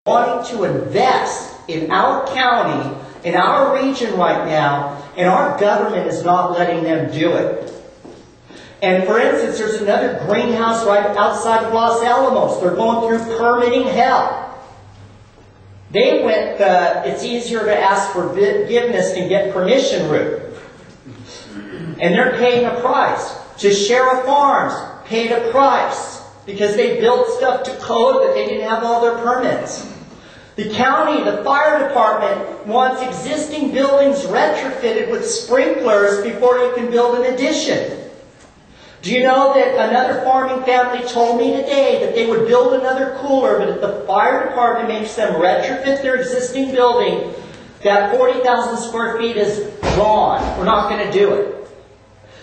wanting to invest in our county, in our region right now, and our government is not letting them do it. And for instance, there's another greenhouse right outside of Los Alamos. They're going through permitting hell. They went it's easier to ask for forgiveness than get permission route. And they're paying a price. Just Sheriff Farms paid a price because they built stuff to code, but they didn't have all their permits. The county, the fire department, wants existing buildings retrofitted with sprinklers before you can build an addition. Do you know that another farming family told me today that they would build another cooler, but if the fire department makes them retrofit their existing building, that 40,000 square feet is gone. We're not going to do it.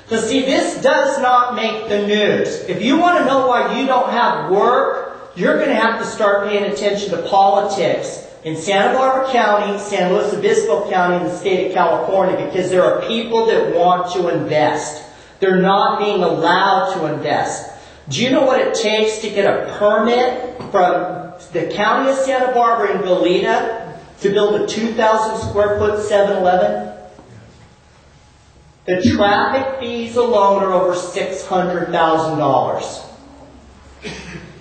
So see, this does not make the news. If you want to know why you don't have work, you're going to have to start paying attention to politics in Santa Barbara County, San Luis Obispo County, and the state of California, because there are people that want to invest. They're not being allowed to invest. Do you know what it takes to get a permit from the county of Santa Barbara in Goleta to build a 2,000 square foot 7-Eleven? The traffic fees alone are over $600,000.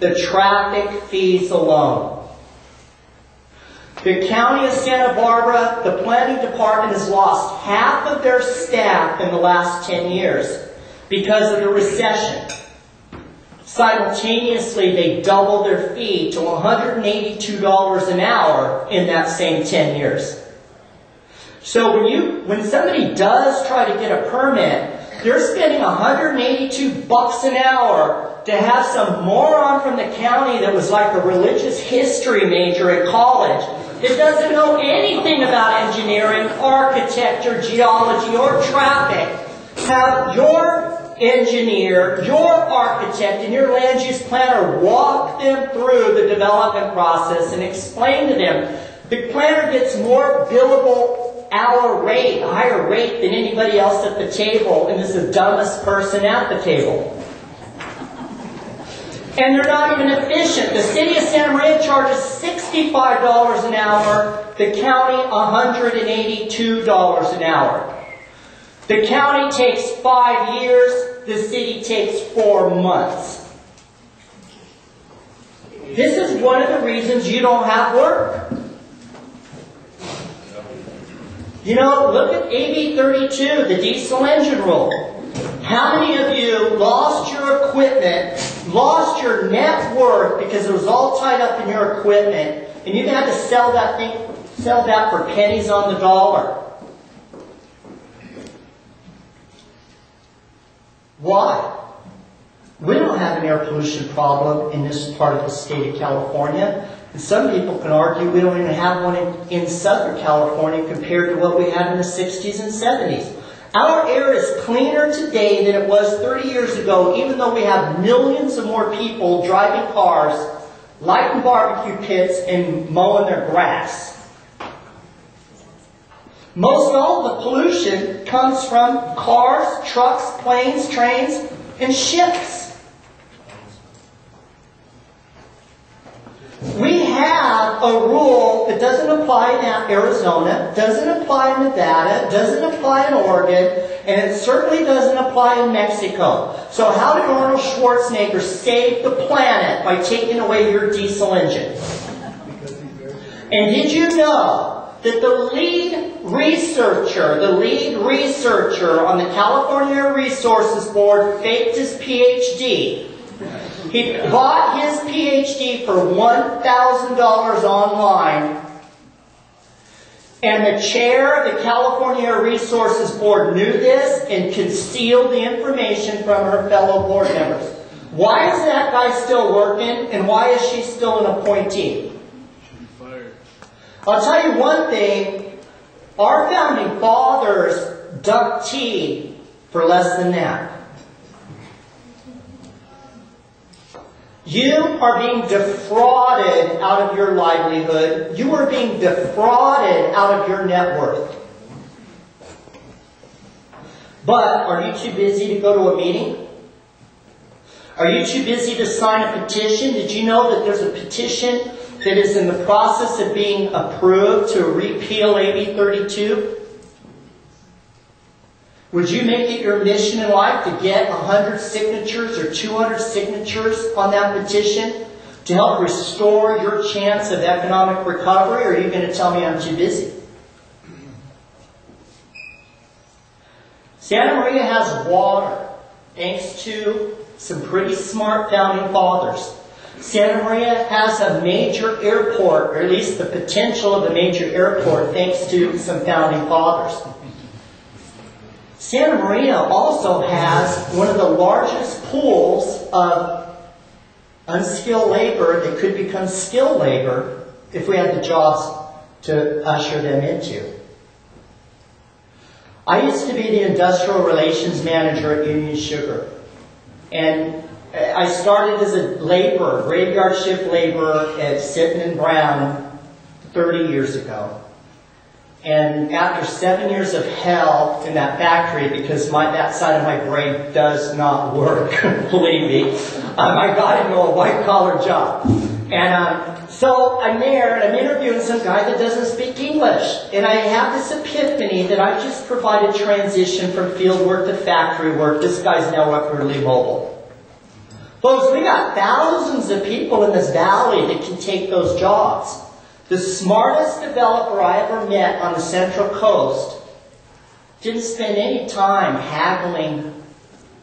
The traffic fees alone. The county of Santa Barbara, the planning department has lost half of their staff in the last 10 years because of the recession. Simultaneously, they doubled their fee to $182 an hour in that same 10 years. So when somebody does try to get a permit, they're spending $182 an hour to have some moron from the county that was like a religious history major at college that doesn't know anything about engineering, architecture, geology, or traffic have your engineer, your architect, and your land use planner walk them through the development process and explain to them. The planner gets more billable hour rate, a higher rate than anybody else at the table, and is the dumbest person at the table. And they're not even efficient. The city of Santa Maria charges $65 an hour, the county $182 an hour. The county takes 5 years, the city takes 4 months. This is one of the reasons you don't have work. You know, look at AB 32, the diesel engine rule. How many of you lost your equipment, lost your net worth because it was all tied up in your equipment, and you had to sell that for pennies on the dollar? Why? We don't have an air pollution problem in this part of the state of California. And some people can argue we don't even have one in Southern California compared to what we had in the 60s and 70s. Our air is cleaner today than it was 30 years ago, even though we have millions of more people driving cars, lighting barbecue pits, and mowing their grass. Most all of the pollution comes from cars, trucks, planes, trains, and ships. We have a rule that doesn't apply in Arizona, doesn't apply in Nevada, doesn't apply in Oregon, and it certainly doesn't apply in Mexico. So how did Arnold Schwarzenegger save the planet by taking away your diesel engine? And did you know that the lead researcher on the California Air Resources Board faked his PhD? He bought his PhD for $1,000 online, and the chair of the California Air Resources Board knew this and concealed the information from her fellow board members. Why is that guy still working, and why is she still an appointee? I'll tell you one thing, our founding fathers dunked tea for less than that. You are being defrauded out of your livelihood. You are being defrauded out of your net worth. But are you too busy to go to a meeting? Are you too busy to sign a petition? Did you know that there's a petition that is in the process of being approved to repeal AB 32? Would you make it your mission in life to get 100 signatures or 200 signatures on that petition to help restore your chance of economic recovery, or are you going to tell me I'm too busy? Santa Maria has water, thanks to some pretty smart founding fathers. Santa Maria has a major airport, or at least the potential of a major airport, thanks to some founding fathers. Santa Maria also has one of the largest pools of unskilled labor that could become skilled labor if we had the jobs to usher them into. I used to be the industrial relations manager at Union Sugar. And I started as a laborer, graveyard shift laborer at Sitton and Brown 30 years ago. And after 7 years of hell in that factory, because that side of my brain does not work, believe me, I got into a white-collar job. And so I'm there, and I'm interviewing some guy that doesn't speak English. And I have this epiphany that I've just provided transition from field work to factory work. This guy's now upwardly mobile. Folks, we got thousands of people in this valley that can take those jobs. The smartest developer I ever met on the Central Coast didn't spend any time haggling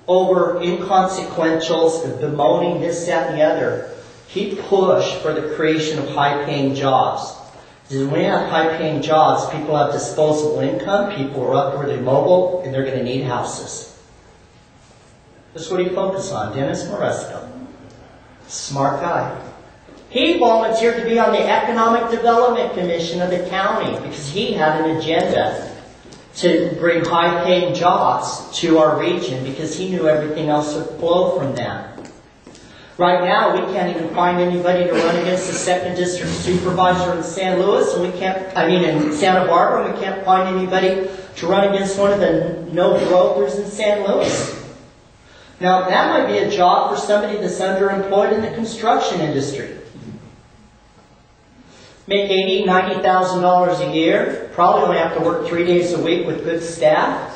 over inconsequentials, bemoaning this, that, and the other. He pushed for the creation of high-paying jobs. Because when you have high-paying jobs, people have disposable income, people are upwardly mobile, and they're going to need houses. That's what he focused on, Dennis Moresco. Smart guy. He volunteered to be on the Economic Development Commission of the county because he had an agenda to bring high-paying jobs to our region because he knew everything else would flow from that. Right now, we can't even find anybody to run against the 2nd District Supervisor in San Luis, and in Santa Barbara, and we can't find anybody to run against one of the no-brokers in San Luis. Now, that might be a job for somebody that's underemployed in the construction industry. Make $80,000, $90,000 a year. Probably only have to work 3 days a week with good staff.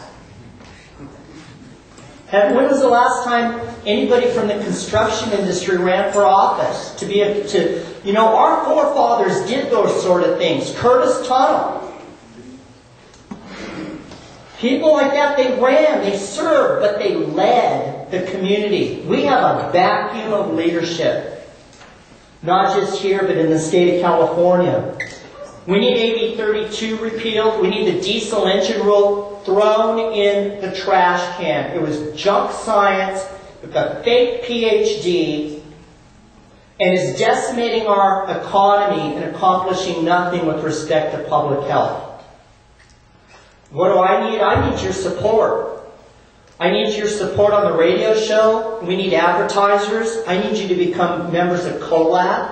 When was the last time anybody from the construction industry ran for office? Our forefathers did those sort of things. Curtis Tunnel. People like that, they ran, they served, but they led the community. We have a vacuum of leadership. Not just here, but in the state of California. We need AB 32 repealed. We need the diesel engine rule thrown in the trash can. It was junk science with a fake PhD and is decimating our economy and accomplishing nothing with respect to public health. What do I need? I need your support. I need your support on the radio show. We need advertisers. I need you to become members of CoLab.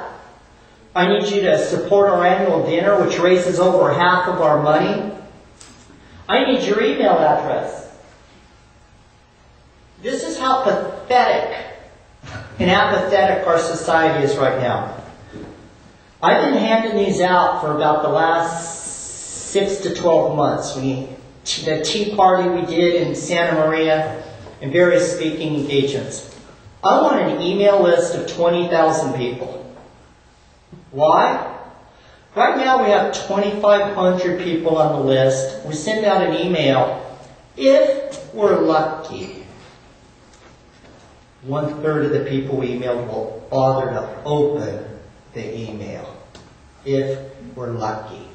I need you to support our annual dinner, which raises over half of our money. I need your email address. This is how pathetic and apathetic our society is right now. I've been handing these out for about the last 6 to 12 months. The tea party we did in Santa Maria and various speaking engagements. I want an email list of 20,000 people. Why? Right now we have 2,500 people on the list. We send out an email. If we're lucky, 1/3 of the people we emailed will bother to open the email. If we're lucky.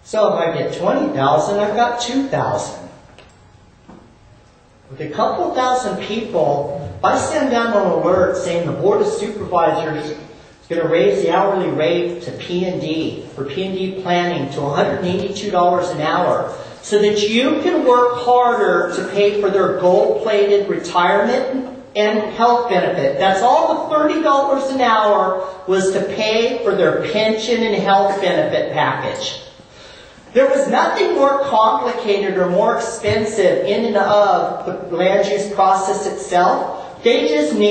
So if I get 20,000, I've got 2,000. With a couple thousand people, if I send down an alert saying the Board of Supervisors is going to raise the hourly rate to P&D, for P&D planning, to $182 an hour, so that you can work harder to pay for their gold-plated retirement and health benefit. That's all the $30 an hour was to pay for their pension and health benefit package. There was nothing more complicated or more expensive in and of the land use process itself. They just need